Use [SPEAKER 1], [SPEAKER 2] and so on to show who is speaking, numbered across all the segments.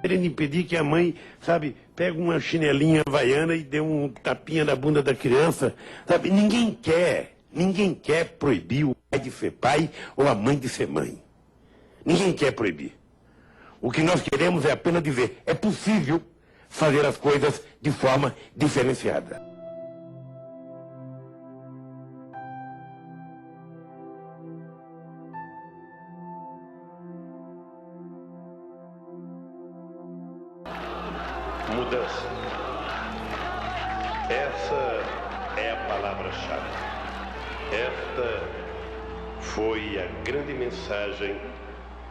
[SPEAKER 1] querendo impedir que a mãe, sabe, pega uma chinelinha havaiana e dê um tapinha na bunda da criança, sabe? Ninguém quer proibir o pai de ser pai ou a mãe de ser mãe. Ninguém quer proibir. O que nós queremos é apenas dizer, é possível fazer as coisas de forma diferenciada.
[SPEAKER 2] Mudança. Essa é a palavra-chave. Esta foi a grande mensagem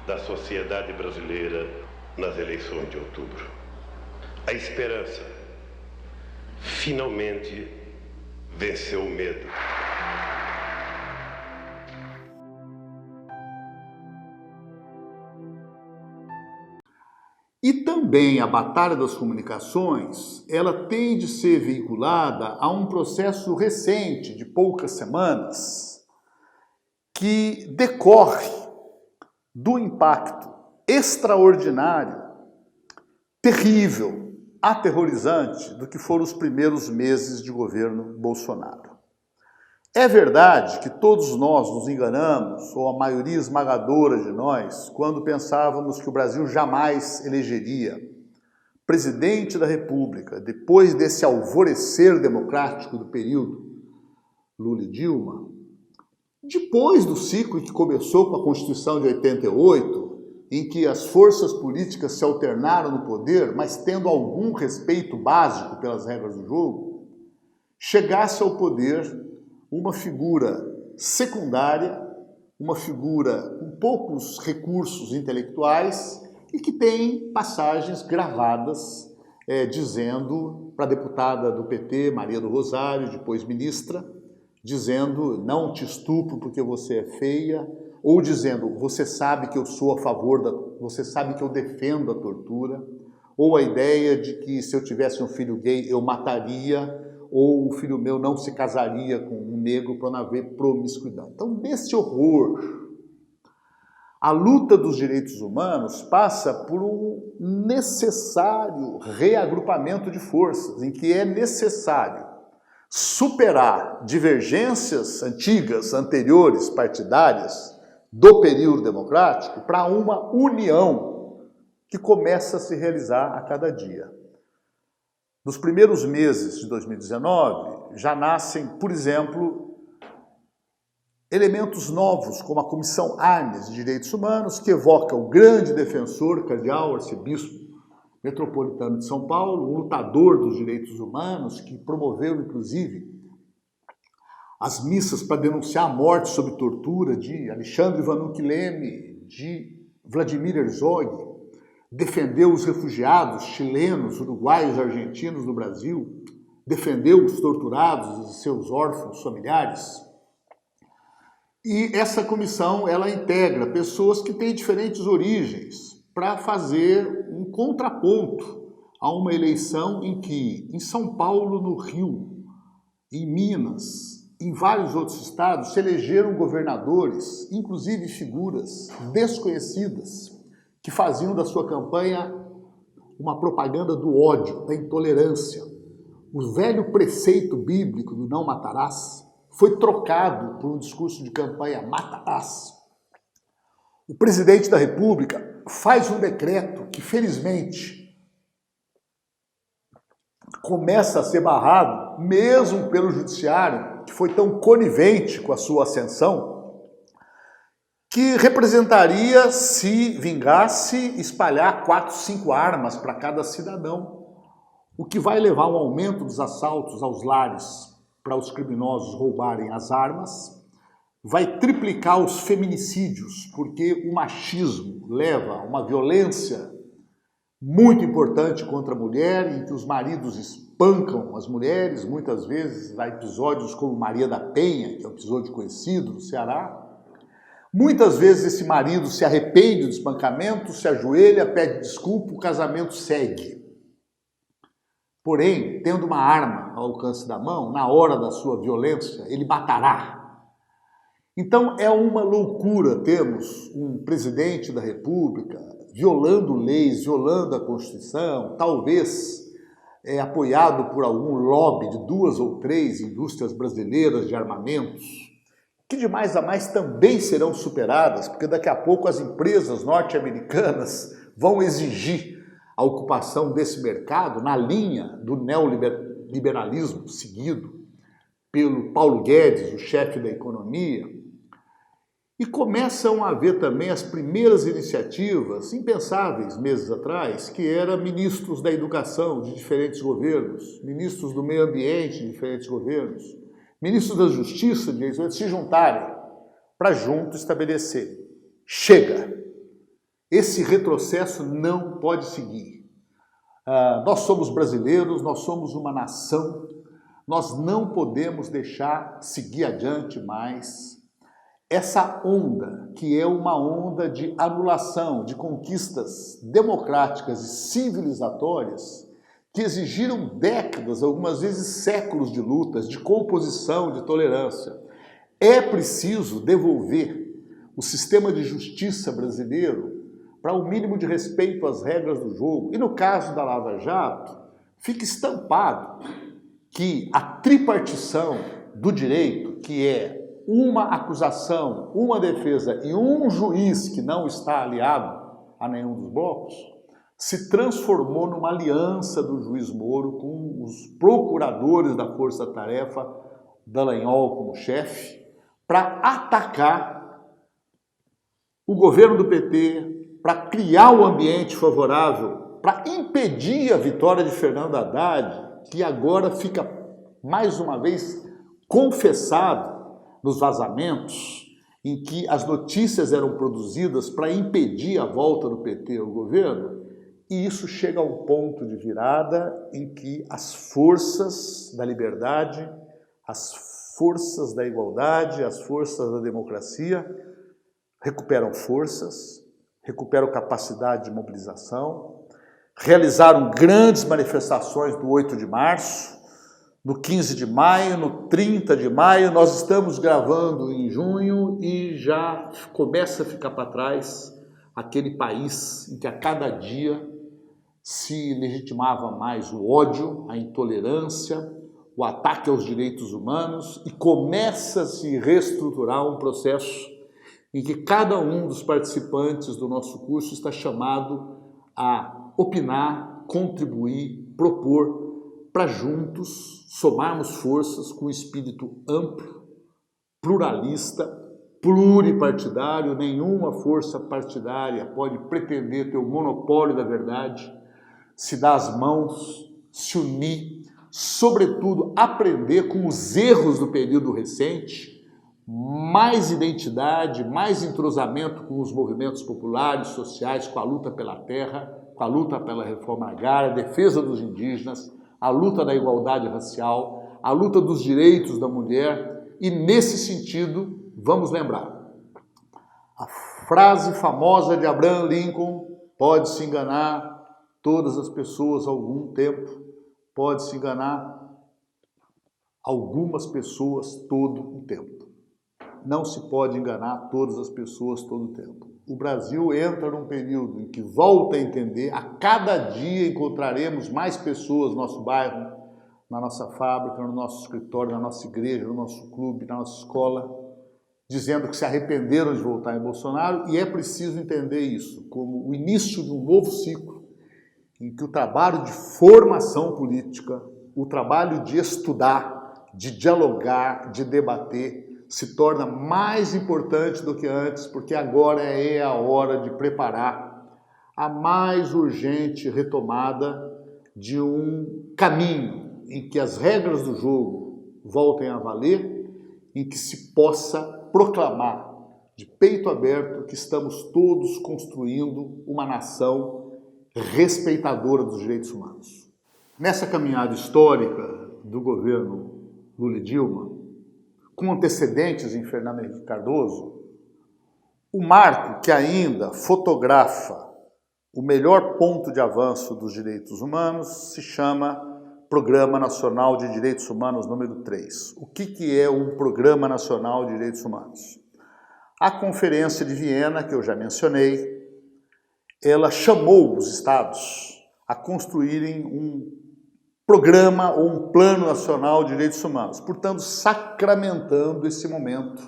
[SPEAKER 2] da sociedade brasileira nas eleições de outubro. A esperança finalmente venceu o medo.
[SPEAKER 3] E também a Batalha das Comunicações, ela tem de ser veiculada a um processo recente, de poucas semanas, que decorre do impacto extraordinário, terrível, aterrorizante do que foram os primeiros meses de governo Bolsonaro. É verdade que todos nós nos enganamos, ou a maioria esmagadora de nós, quando pensávamos que o Brasil jamais elegeria presidente da República, depois desse alvorecer democrático do período Lula e Dilma, depois do ciclo que começou com a Constituição de 88, em que as forças políticas se alternaram no poder, mas tendo algum respeito básico pelas regras do jogo, chegasse ao poder uma figura secundária, uma figura com poucos recursos intelectuais e que tem passagens gravadas dizendo para a deputada do PT, Maria do Rosário, depois ministra, dizendo não te estupro porque você é feia, ou dizendo você sabe que eu sou a favor você sabe que eu defendo a tortura, ou a ideia de que se eu tivesse um filho gay eu mataria, ou o filho meu não se casaria com um negro para não haver promiscuidade. Então, desse horror, a luta dos direitos humanos passa por um necessário reagrupamento de forças, em que é necessário superar divergências antigas, anteriores, partidárias, do período democrático, para uma união que começa a se realizar a cada dia. Nos primeiros meses de 2019, já nascem, por exemplo, elementos novos, como a Comissão Arnes de Direitos Humanos, que evoca o grande defensor, cardeal, arcebispo metropolitano de São Paulo, um lutador dos direitos humanos, que promoveu, inclusive, as missas para denunciar a morte sob tortura de Alexandre Vanucchi Leme, de Vladimir Herzog, defendeu os refugiados chilenos, uruguaios, argentinos no Brasil, defendeu os torturados e seus órfãos familiares. E essa comissão, ela integra pessoas que têm diferentes origens para fazer um contraponto a uma eleição em que, em São Paulo, no Rio, em Minas, em vários outros estados, se elegeram governadores, inclusive figuras desconhecidas, que faziam da sua campanha uma propaganda do ódio, da intolerância. O velho preceito bíblico do não matarás foi trocado por um discurso de campanha matarás. O presidente da República faz um decreto que, felizmente, começa a ser barrado, mesmo pelo judiciário, que foi tão conivente com a sua ascensão, que representaria, se vingasse, espalhar 4, 5 armas para cada cidadão, o que vai levar ao aumento dos assaltos aos lares para os criminosos roubarem as armas, vai triplicar os feminicídios, porque o machismo leva a uma violência muito importante contra a mulher, em que os maridos espancam as mulheres, muitas vezes há episódios como Maria da Penha, que é um episódio conhecido no Ceará. Muitas vezes esse marido se arrepende do espancamento, se ajoelha, pede desculpa, o casamento segue. Porém, tendo uma arma ao alcance da mão, na hora da sua violência, ele matará. Então é uma loucura termos um presidente da República violando leis, violando a Constituição, talvez apoiado por algum lobby de 2 ou 3 indústrias brasileiras de armamentos, que de mais a mais também serão superadas, porque daqui a pouco as empresas norte-americanas vão exigir a ocupação desse mercado na linha do neoliberalismo seguido pelo Paulo Guedes, o chefe da economia. E começam a haver também as primeiras iniciativas impensáveis meses atrás, que eram ministros da educação de diferentes governos, ministros do meio ambiente de diferentes governos, ministros da justiça de diferentes governos se juntarem para juntos estabelecerem: chega! Esse retrocesso não pode seguir. Nós somos brasileiros, nós somos uma nação, nós não podemos deixar seguir adiante mais essa onda, que é uma onda de anulação de conquistas democráticas e civilizatórias que exigiram décadas, algumas vezes séculos de lutas, de composição, de tolerância. É preciso devolver o sistema de justiça brasileiro para o mínimo de respeito às regras do jogo. E no caso da Lava Jato, fica estampado que a tripartição do direito, que é uma acusação, uma defesa e um juiz que não está aliado a nenhum dos blocos, se transformou numa aliança do juiz Moro com os procuradores da Força Tarefa, Dallagnol como chefe, para atacar o governo do PT, para criar o ambiente favorável, para impedir a vitória de Fernando Haddad, que agora fica mais uma vez confessado nos vazamentos, em que as notícias eram produzidas para impedir a volta do PT ao governo, e isso chega a um ponto de virada em que as forças da liberdade, as forças da igualdade, as forças da democracia recuperam forças, recuperam capacidade de mobilização, realizaram grandes manifestações do 8 de março, no 15 de maio, no 30 de maio, nós estamos gravando em junho e já começa a ficar para trás aquele país em que a cada dia se legitimava mais o ódio, a intolerância, o ataque aos direitos humanos, e começa a se reestruturar um processo em que cada um dos participantes do nosso curso está chamado a opinar, contribuir, propor, para juntos somarmos forças com um espírito amplo, pluralista, pluripartidário. Nenhuma força partidária pode pretender ter o monopólio da verdade, se dar as mãos, se unir, sobretudo aprender com os erros do período recente, mais identidade, mais entrosamento com os movimentos populares, sociais, com a luta pela terra, com a luta pela reforma agrária, a defesa dos indígenas, a luta da igualdade racial, a luta dos direitos da mulher. E nesse sentido, vamos lembrar a frase famosa de Abraham Lincoln: pode-se enganar todas as pessoas algum tempo, pode-se enganar algumas pessoas todo o tempo. Não se pode enganar todas as pessoas todo o tempo. O Brasil entra num período em que volta a entender, a cada dia encontraremos mais pessoas no nosso bairro, na nossa fábrica, no nosso escritório, na nossa igreja, no nosso clube, na nossa escola, dizendo que se arrependeram de votar em Bolsonaro, e é preciso entender isso como o início de um novo ciclo, em que o trabalho de formação política, o trabalho de estudar, de dialogar, de debater, se torna mais importante do que antes, porque agora é a hora de preparar a mais urgente retomada de um caminho em que as regras do jogo voltem a valer, em que se possa proclamar de peito aberto que estamos todos construindo uma nação respeitadora dos direitos humanos. Nessa caminhada histórica do governo Lula e Dilma, com antecedentes em Fernando Henrique Cardoso, o marco que ainda fotografa o melhor ponto de avanço dos direitos humanos se chama Programa Nacional de Direitos Humanos número 3. O que é um Programa Nacional de Direitos Humanos? A Conferência de Viena, que eu já mencionei, ela chamou os estados a construírem um programa ou um plano nacional de direitos humanos, portanto, sacramentando esse momento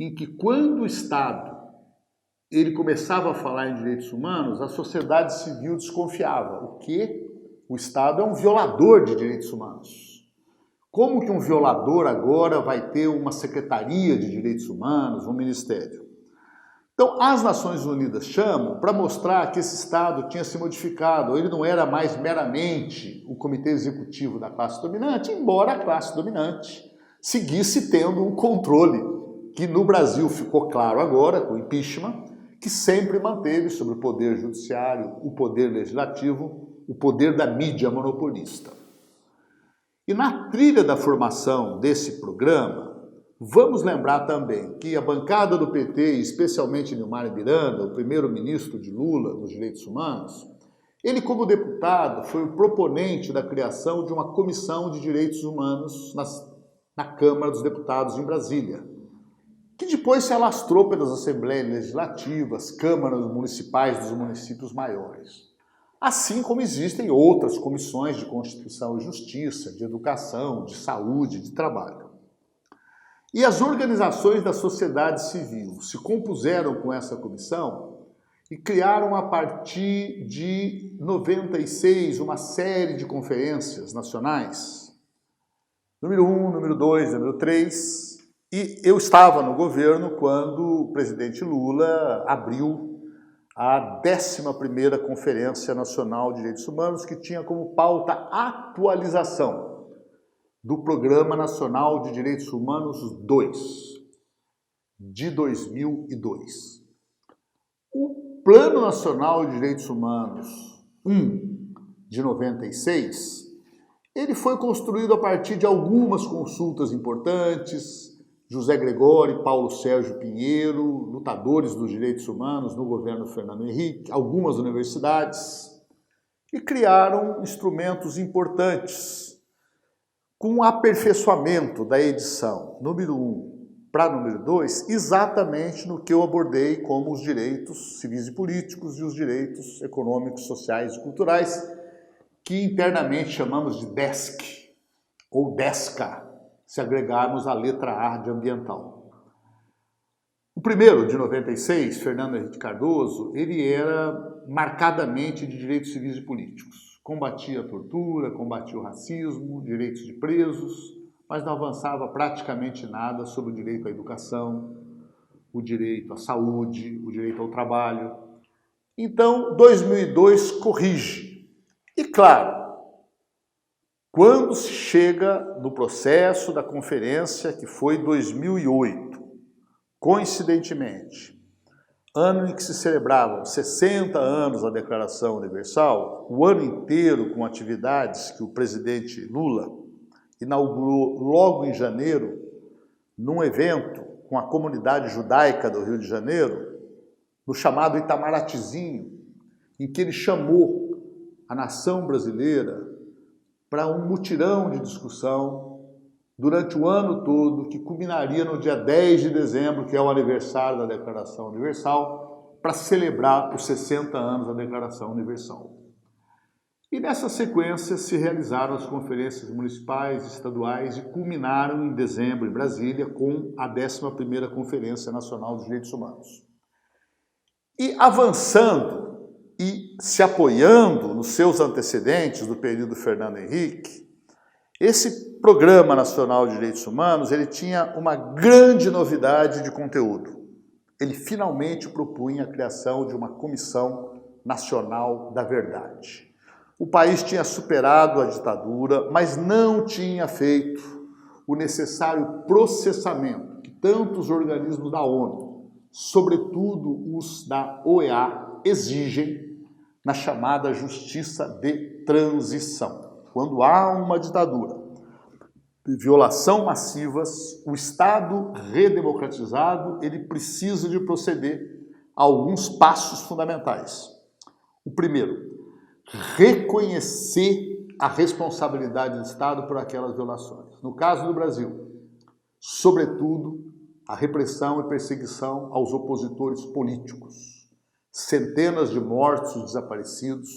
[SPEAKER 3] em que, quando o Estado ele começava a falar em direitos humanos, a sociedade civil desconfiava. O quê? O Estado é um violador de direitos humanos. Como que um violador agora vai ter uma secretaria de direitos humanos, um ministério? Então, as Nações Unidas chamam para mostrar que esse Estado tinha se modificado. Ele não era mais meramente o comitê executivo da classe dominante, embora a classe dominante seguisse tendo um controle, que no Brasil ficou claro agora, com o impeachment, que sempre manteve sobre o poder judiciário, o poder legislativo, o poder da mídia monopolista. E na trilha da formação desse programa, vamos lembrar também que a bancada do PT, especialmente Nilmar Miranda, o primeiro-ministro de Lula nos direitos humanos, ele, como deputado, foi o proponente da criação de uma comissão de direitos humanos na Câmara dos Deputados em Brasília, que depois se alastrou pelas assembleias legislativas, câmaras municipais dos municípios maiores. Assim como existem outras comissões de Constituição e Justiça, de Educação, de Saúde, de Trabalho. E as organizações da sociedade civil se compuseram com essa comissão e criaram, a partir de 96, uma série de conferências nacionais, número 1, número 2, número 3, e eu estava no governo quando o presidente Lula abriu a 11ª Conferência Nacional de Direitos Humanos, que tinha como pauta a atualização do Programa Nacional de Direitos Humanos 2, de 2002. O Plano Nacional de Direitos Humanos 1, de 96, ele foi construído a partir de algumas consultas importantes, José Gregório, Paulo Sérgio Pinheiro, lutadores dos direitos humanos no governo Fernando Henrique, algumas universidades, e criaram instrumentos importantes com o aperfeiçoamento da edição número 1 para número 2, exatamente no que eu abordei como os direitos civis e políticos e os direitos econômicos, sociais e culturais, que internamente chamamos de DESC ou DESCA, se agregarmos a letra A de ambiental. O primeiro, de 96, Fernando Henrique Cardoso, ele era marcadamente de direitos civis e políticos. Combatia a tortura, combatia o racismo, direitos de presos, mas não avançava praticamente nada sobre o direito à educação, o direito à saúde, o direito ao trabalho. Então, 2002 corrige. E claro, quando se chega no processo da conferência, que foi 2008, coincidentemente, ano em que se celebravam 60 anos da Declaração Universal, o ano inteiro com atividades que o presidente Lula inaugurou logo em janeiro, num evento com a comunidade judaica do Rio de Janeiro, no chamado Itamaratizinho, em que ele chamou a nação brasileira para um mutirão de discussão durante o ano todo, que culminaria no dia 10 de dezembro, que é o aniversário da Declaração Universal, para celebrar os 60 anos da Declaração Universal. E nessa sequência se realizaram as conferências municipais e estaduais e culminaram em dezembro em Brasília com a 11ª Conferência Nacional dos Direitos Humanos. E avançando e se apoiando nos seus antecedentes do período Fernando Henrique, esse Programa Nacional de Direitos Humanos ele tinha uma grande novidade de conteúdo. Ele finalmente propunha a criação de uma Comissão Nacional da Verdade. O país tinha superado a ditadura, mas não tinha feito o necessário processamento que tantos organismos da ONU, sobretudo os da OEA, exigem na chamada justiça de transição. Quando há uma ditadura, violação massivas, o Estado redemocratizado ele precisa de proceder a alguns passos fundamentais. O primeiro, reconhecer a responsabilidade do Estado por aquelas violações. No caso do Brasil, sobretudo, a repressão e perseguição aos opositores políticos, centenas de mortos e desaparecidos,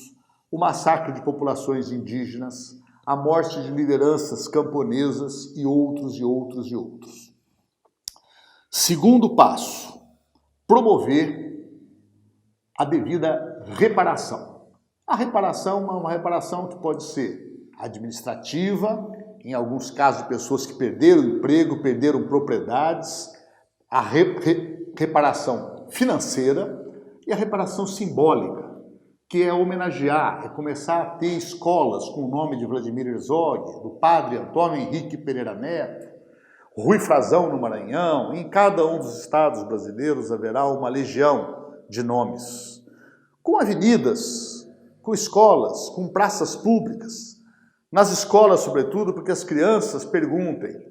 [SPEAKER 3] o massacre de populações indígenas, a morte de lideranças camponesas e outros, e outros, e outros. Segundo passo, promover a devida reparação. A reparação é uma reparação que pode ser administrativa, em alguns casos pessoas que perderam emprego, perderam propriedades, a reparação financeira e a reparação simbólica, que é homenagear, é começar a ter escolas com o nome de Vladimir Herzog, do padre Antônio Henrique Pereira Neto, Rui Frazão no Maranhão. Em cada um dos estados brasileiros haverá uma legião de nomes, com avenidas, com escolas, com praças públicas. Nas escolas, sobretudo, porque as crianças perguntem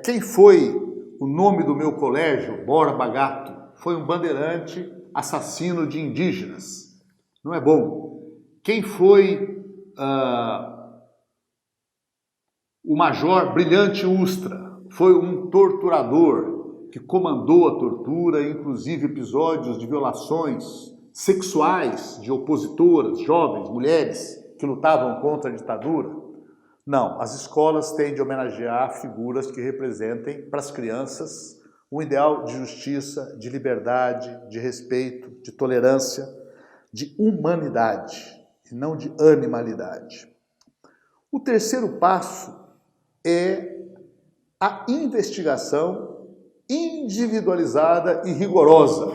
[SPEAKER 3] quem foi o nome do meu colégio, Borba Gato? Foi um bandeirante assassino de indígenas. Não é bom. Quem foi o Major Brilhante Ustra? Foi um torturador que comandou a tortura, inclusive episódios de violações sexuais de opositoras, jovens, mulheres que lutavam contra a ditadura. Não, as escolas têm de homenagear figuras que representem para as crianças um ideal de justiça, de liberdade, de respeito, de tolerância, de humanidade e não de animalidade. O terceiro passo é a investigação individualizada e rigorosa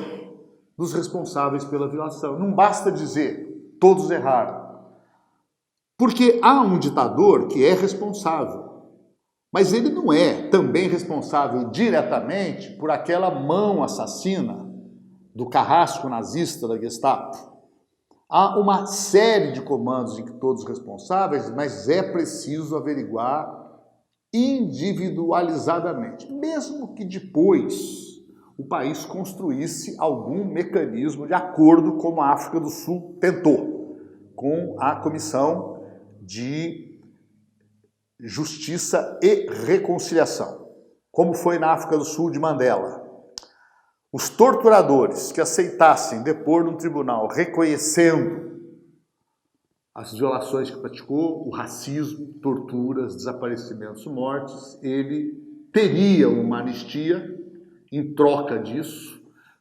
[SPEAKER 3] dos responsáveis pela violação. Não basta dizer, todos erraram. Porque há um ditador que é responsável, mas ele não é também responsável diretamente por aquela mão assassina do carrasco nazista da Gestapo. Há uma série de comandos em que todos responsáveis, mas é preciso averiguar individualizadamente, mesmo que depois o país construísse algum mecanismo de acordo como a África do Sul tentou, com a Comissão de Justiça e Reconciliação, como foi na África do Sul de Mandela. Os torturadores que aceitassem depor num tribunal reconhecendo as violações que praticou, o racismo, torturas, desaparecimentos, mortes, ele teria uma anistia em troca disso,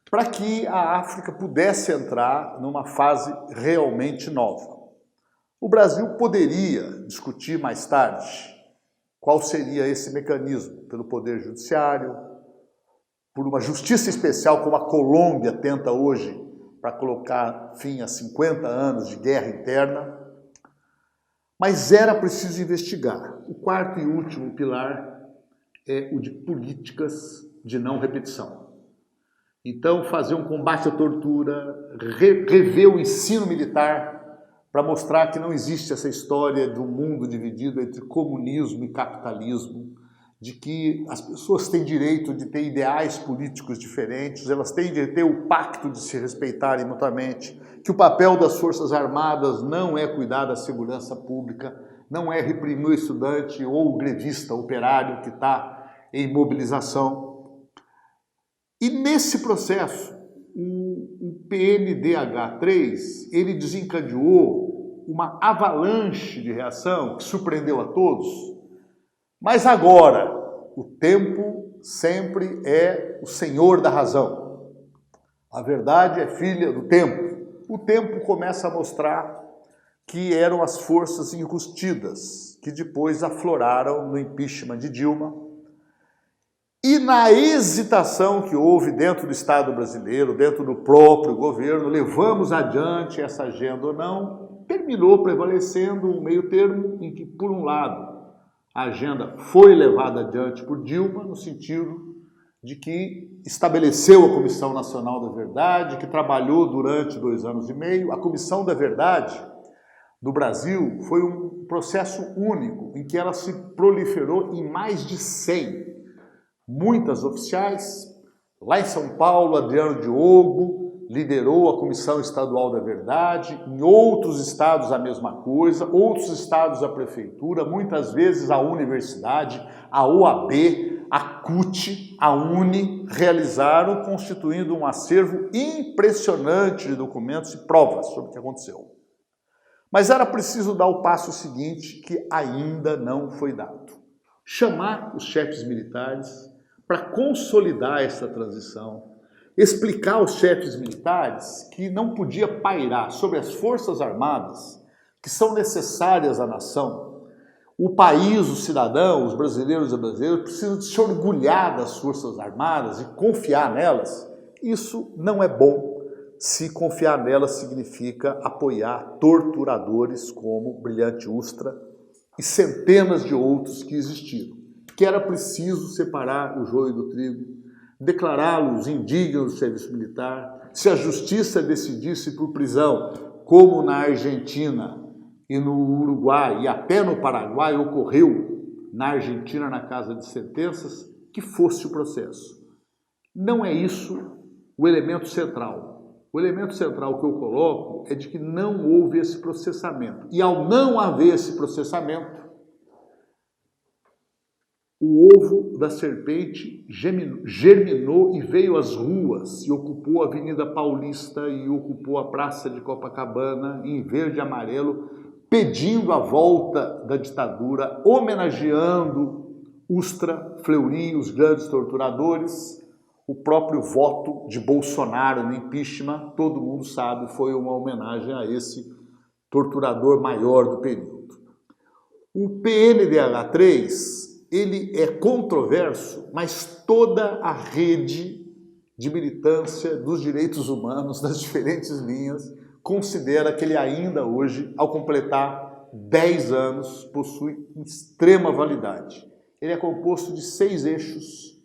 [SPEAKER 3] para que a África pudesse entrar numa fase realmente nova. O Brasil poderia discutir mais tarde qual seria esse mecanismo, pelo Poder Judiciário, por uma justiça especial como a Colômbia tenta hoje para colocar fim a 50 anos de guerra interna. Mas era preciso investigar. O quarto e último pilar é o de políticas de não repetição. Então, fazer um combate à tortura, rever o ensino militar para mostrar que não existe essa história de um mundo dividido entre comunismo e capitalismo, de que as pessoas têm direito de ter ideais políticos diferentes, elas têm de ter o pacto de se respeitarem mutuamente, que o papel das Forças Armadas não é cuidar da segurança pública, não é reprimir o estudante ou o grevista operário que está em mobilização. E nesse processo, o PNDH3, ele desencadeou uma avalanche de reação que surpreendeu a todos. Mas agora, o tempo sempre é o senhor da razão. A verdade é filha do tempo. O tempo começa a mostrar que eram as forças enrustidas que depois afloraram no impeachment de Dilma. E na hesitação que houve dentro do Estado brasileiro, dentro do próprio governo, levamos adiante essa agenda ou não, terminou prevalecendo um meio termo em que, por um lado, a agenda foi levada adiante por Dilma, no sentido de que estabeleceu a Comissão Nacional da Verdade, que trabalhou durante 2 anos e meio. A Comissão da Verdade do Brasil foi um processo único, em que ela se proliferou em mais de 100. Muitas oficiais, lá em São Paulo, Adriano Diogo, liderou a Comissão Estadual da Verdade, em outros estados a mesma coisa, outros estados a prefeitura, muitas vezes a universidade, a OAB, a CUT, a UNE, realizaram, constituindo um acervo impressionante de documentos e provas sobre o que aconteceu. Mas era preciso dar o passo seguinte, que ainda não foi dado. Chamar os chefes militares para consolidar essa transição, explicar aos chefes militares que não podia pairar sobre as Forças Armadas, que são necessárias à nação. O país, os cidadãos, os brasileiros e brasileiras precisam se orgulhar das Forças Armadas e confiar nelas. Isso não é bom. Se confiar nelas significa apoiar torturadores como Brilhante Ustra e centenas de outros que existiram. Que era preciso separar o joio do trigo, declará-los indignos do serviço militar, se a justiça decidisse por prisão, como na Argentina e no Uruguai e até no Paraguai ocorreu, na Argentina na Casa de Sentenças, que fosse o processo. Não é isso o elemento central. O elemento central que eu coloco é de que não houve esse processamento. E ao não haver esse processamento, o ovo da serpente germinou e veio às ruas e ocupou a Avenida Paulista e ocupou a Praça de Copacabana em verde e amarelo, pedindo a volta da ditadura, homenageando Ustra, Fleury, os grandes torturadores. O próprio voto de Bolsonaro no impeachment, todo mundo sabe, foi uma homenagem a esse torturador maior do período. O PNDH3, ele é controverso, mas toda a rede de militância dos direitos humanos, das diferentes linhas, considera que ele ainda hoje, ao completar 10 anos, possui extrema validade. Ele é composto de 6 eixos,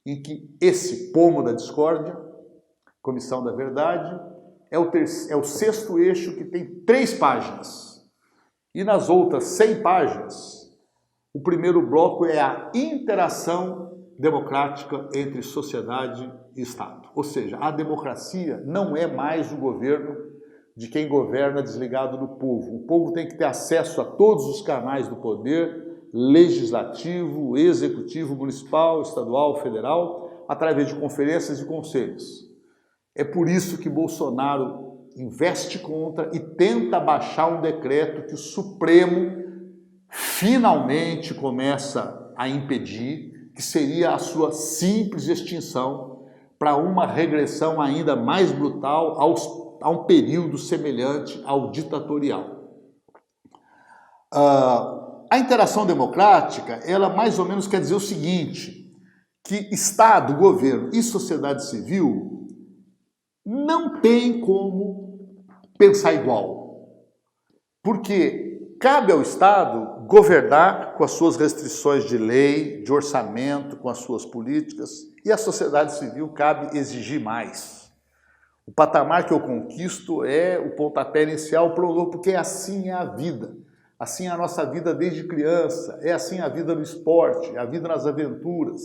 [SPEAKER 3] em que esse pomo da discórdia, Comissão da Verdade, é o 6º eixo, que tem 3 páginas. E nas outras 100 páginas, o primeiro bloco é a interação democrática entre sociedade e Estado. Ou seja, a democracia não é mais o governo de quem governa desligado do povo. O povo tem que ter acesso a todos os canais do poder, legislativo, executivo, municipal, estadual, federal, através de conferências e conselhos. É por isso que Bolsonaro investe contra e tenta baixar um decreto que o Supremo finalmente começa a impedir, que seria a sua simples extinção, para uma regressão ainda mais brutal a um período semelhante ao ditatorial. A interação democrática, ela mais ou menos quer dizer o seguinte, que Estado, governo e sociedade civil não tem como pensar igual. Porque cabe ao Estado governar com as suas restrições de lei, de orçamento, com as suas políticas, e a sociedade civil cabe exigir mais. O patamar que eu conquisto é o pontapé inicial para o novo, porque assim é a vida. Assim é a nossa vida desde criança, é assim a vida no esporte, a vida nas aventuras,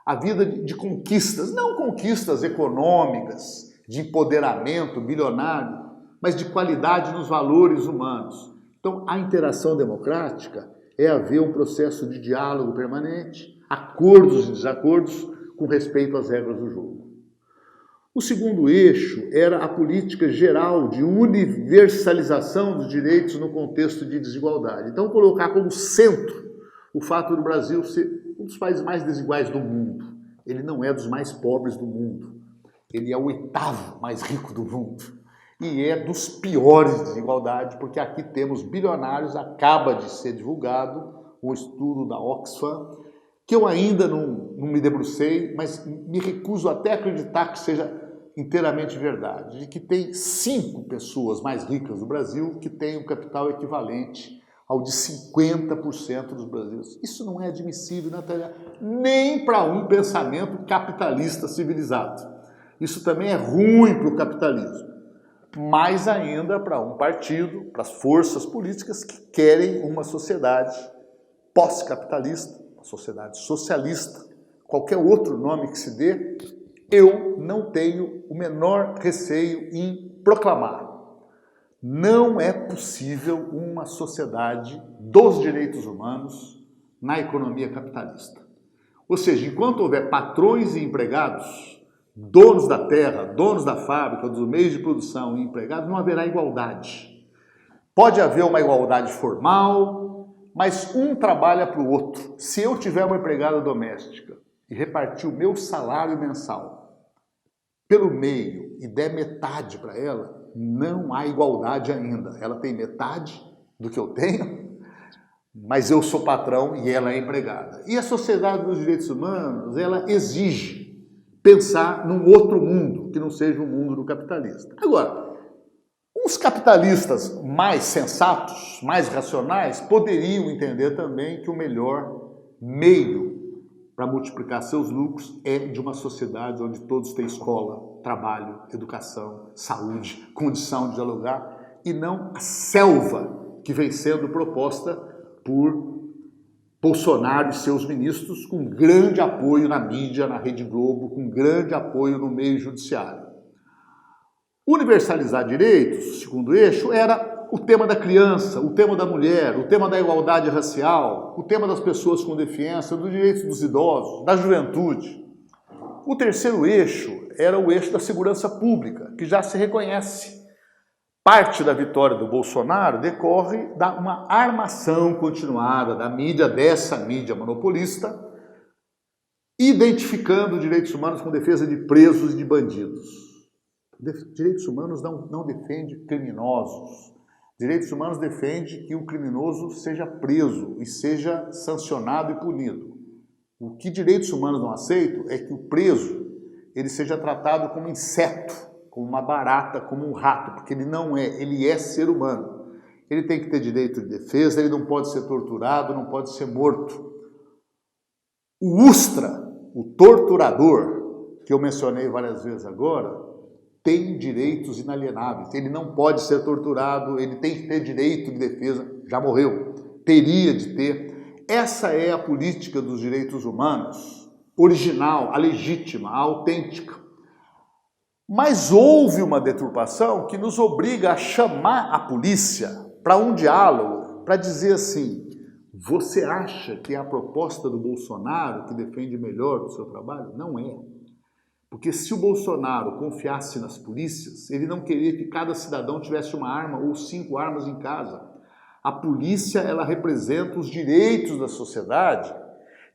[SPEAKER 3] a vida de conquistas, não conquistas econômicas, de empoderamento bilionário, mas de qualidade nos valores humanos. Então, a interação democrática é haver um processo de diálogo permanente, acordos e desacordos com respeito às regras do jogo. O segundo eixo era a política geral de universalização dos direitos no contexto de desigualdade. Então, colocar como centro o fato do Brasil ser um dos países mais desiguais do mundo. Ele não é dos mais pobres do mundo. Ele é o 8º mais rico do mundo. E é dos piores de desigualdade, porque aqui temos bilionários, acaba de ser divulgado um estudo da Oxfam, que eu ainda não me debrucei, mas me recuso até a acreditar que seja inteiramente verdade, de que tem 5 pessoas mais ricas do Brasil que têm um capital equivalente ao de 50% dos brasileiros. Isso não é admissível, Natália, nem para um pensamento capitalista civilizado. Isso também é ruim para o capitalismo. Mais ainda para um partido, para as forças políticas que querem uma sociedade pós-capitalista, uma sociedade socialista, qualquer outro nome que se dê, eu não tenho o menor receio em proclamar. Não é possível uma sociedade dos direitos humanos na economia capitalista. Ou seja, enquanto houver patrões e empregados, donos da terra, donos da fábrica, dos meios de produção e empregados, não haverá igualdade. Pode haver uma igualdade formal, mas um trabalha para o outro. Se eu tiver uma empregada doméstica e repartir o meu salário mensal pelo meio e der metade para ela, não há igualdade ainda. Ela tem metade do que eu tenho, mas eu sou patrão e ela é empregada. E a sociedade dos direitos humanos, ela exige pensar num outro mundo, que não seja o mundo do capitalista. Agora, os capitalistas mais sensatos, mais racionais, poderiam entender também que o melhor meio para multiplicar seus lucros é de uma sociedade onde todos têm escola, trabalho, educação, saúde, condição de dialogar, e não a selva que vem sendo proposta por Bolsonaro e seus ministros, com grande apoio na mídia, na Rede Globo, com grande apoio no meio judiciário. Universalizar direitos, segundo eixo, era o tema da criança, o tema da mulher, o tema da igualdade racial, o tema das pessoas com deficiência, dos direitos dos idosos, da juventude. O terceiro eixo era o eixo da segurança pública, que já se reconhece. Parte da vitória do Bolsonaro decorre de uma armação continuada da mídia, dessa mídia monopolista, identificando direitos humanos com defesa de presos e de bandidos. Direitos humanos não defende criminosos. Direitos humanos defende que o criminoso seja preso e seja sancionado e punido. O que direitos humanos não aceitam é que o preso ele seja tratado como inseto, como uma barata, como um rato, porque ele não é, ele é ser humano. Ele tem que ter direito de defesa, ele não pode ser torturado, não pode ser morto. O Ustra, o torturador, que eu mencionei várias vezes agora, tem direitos inalienáveis. Ele não pode ser torturado, ele tem que ter direito de defesa, já morreu, teria de ter. Essa é a política dos direitos humanos, original, a legítima, a autêntica. Mas houve uma deturpação que nos obriga a chamar a polícia para um diálogo, para dizer assim, você acha que é a proposta do Bolsonaro que defende melhor o seu trabalho? Não é. Porque se o Bolsonaro confiasse nas polícias, ele não queria que cada cidadão tivesse uma arma ou 5 armas em casa. A polícia, ela representa os direitos da sociedade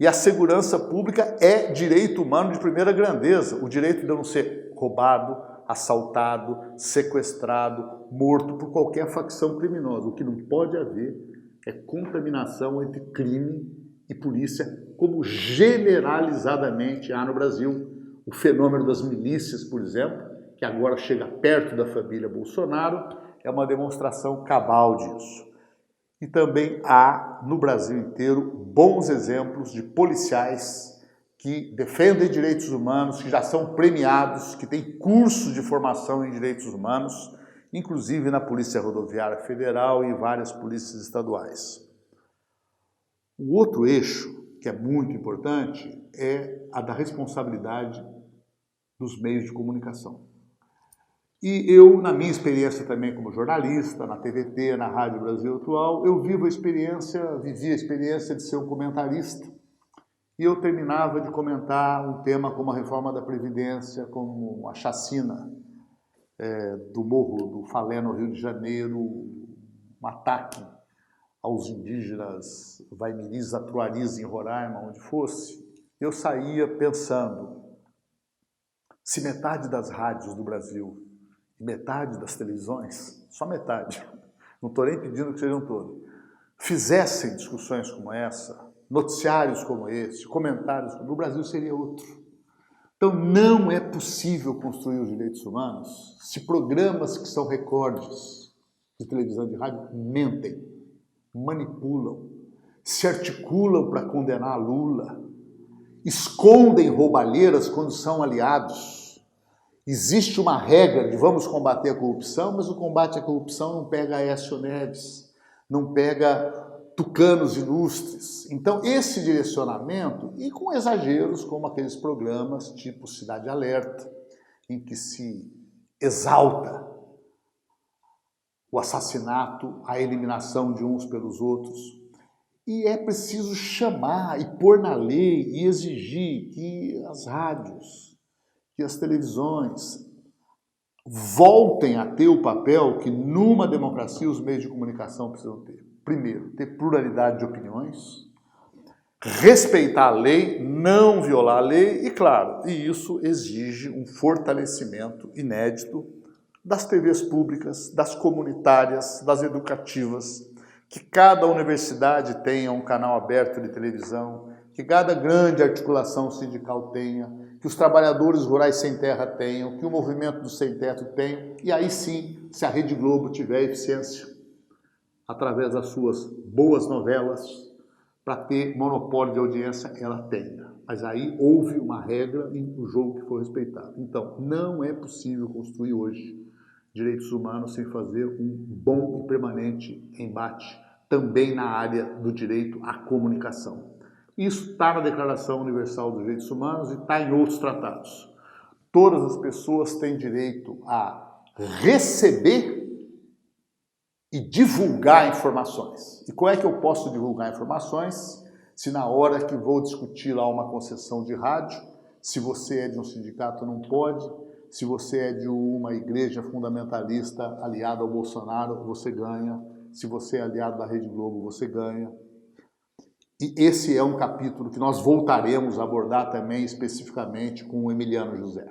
[SPEAKER 3] e a segurança pública é direito humano de primeira grandeza. O direito de não ser roubado, assaltado, sequestrado, morto por qualquer facção criminosa. O que não pode haver é contaminação entre crime e polícia, como generalizadamente há no Brasil. O fenômeno das milícias, por exemplo, que agora chega perto da família Bolsonaro, é uma demonstração cabal disso. E também há, no Brasil inteiro, bons exemplos de policiais que defendem direitos humanos, que já são premiados, que têm cursos de formação em direitos humanos, inclusive na Polícia Rodoviária Federal e em várias polícias estaduais. O outro eixo, que é muito importante, é a da responsabilidade dos meios de comunicação. E eu, na minha experiência também como jornalista, na TVT, na Rádio Brasil Atual, eu vivi a experiência de ser um comentarista. E eu terminava de comentar um tema como a reforma da Previdência, como a chacina do Morro do Falé, no Rio de Janeiro, um ataque aos indígenas Vaimiris, Atuaris, em Roraima, onde fosse. Eu saía pensando, se metade das rádios do Brasil e metade das televisões, só metade, não estou nem pedindo que sejam todas, fizessem discussões como essa, noticiários como esse, comentários como o Brasil seria outro. Então não é possível construir os direitos humanos se programas que são recordes de televisão e de rádio mentem, manipulam, se articulam para condenar Lula, escondem roubalheiras quando são aliados. Existe uma regra de vamos combater a corrupção, mas o combate à corrupção não pega Aécio Neves, não pega tucanos ilustres. Então, esse direcionamento, e com exageros como aqueles programas tipo Cidade Alerta, em que se exalta o assassinato, a eliminação de uns pelos outros. E é preciso chamar e pôr na lei e exigir que as rádios, que as televisões voltem a ter o papel que numa democracia os meios de comunicação precisam ter. Primeiro, ter pluralidade de opiniões, respeitar a lei, não violar a lei e, claro, isso exige um fortalecimento inédito das TVs públicas, das comunitárias, das educativas, que cada universidade tenha um canal aberto de televisão, que cada grande articulação sindical tenha, que os trabalhadores rurais sem terra tenham, que o movimento do sem teto tenha, e aí sim, se a Rede Globo tiver eficiência, através das suas boas novelas, para ter monopólio de audiência, ela tenha. Mas aí houve uma regra no jogo que foi respeitado. Então, não é possível construir hoje direitos humanos sem fazer um bom e permanente embate também na área do direito à comunicação. Isso está na Declaração Universal dos Direitos Humanos e está em outros tratados. Todas as pessoas têm direito a receber e divulgar informações. E como é que eu posso divulgar informações se na hora que vou discutir lá uma concessão de rádio, se você é de um sindicato não pode, se você é de uma igreja fundamentalista aliada ao Bolsonaro, você ganha, se você é aliado da Rede Globo, você ganha. E esse é um capítulo que nós voltaremos a abordar também especificamente com o Emiliano José.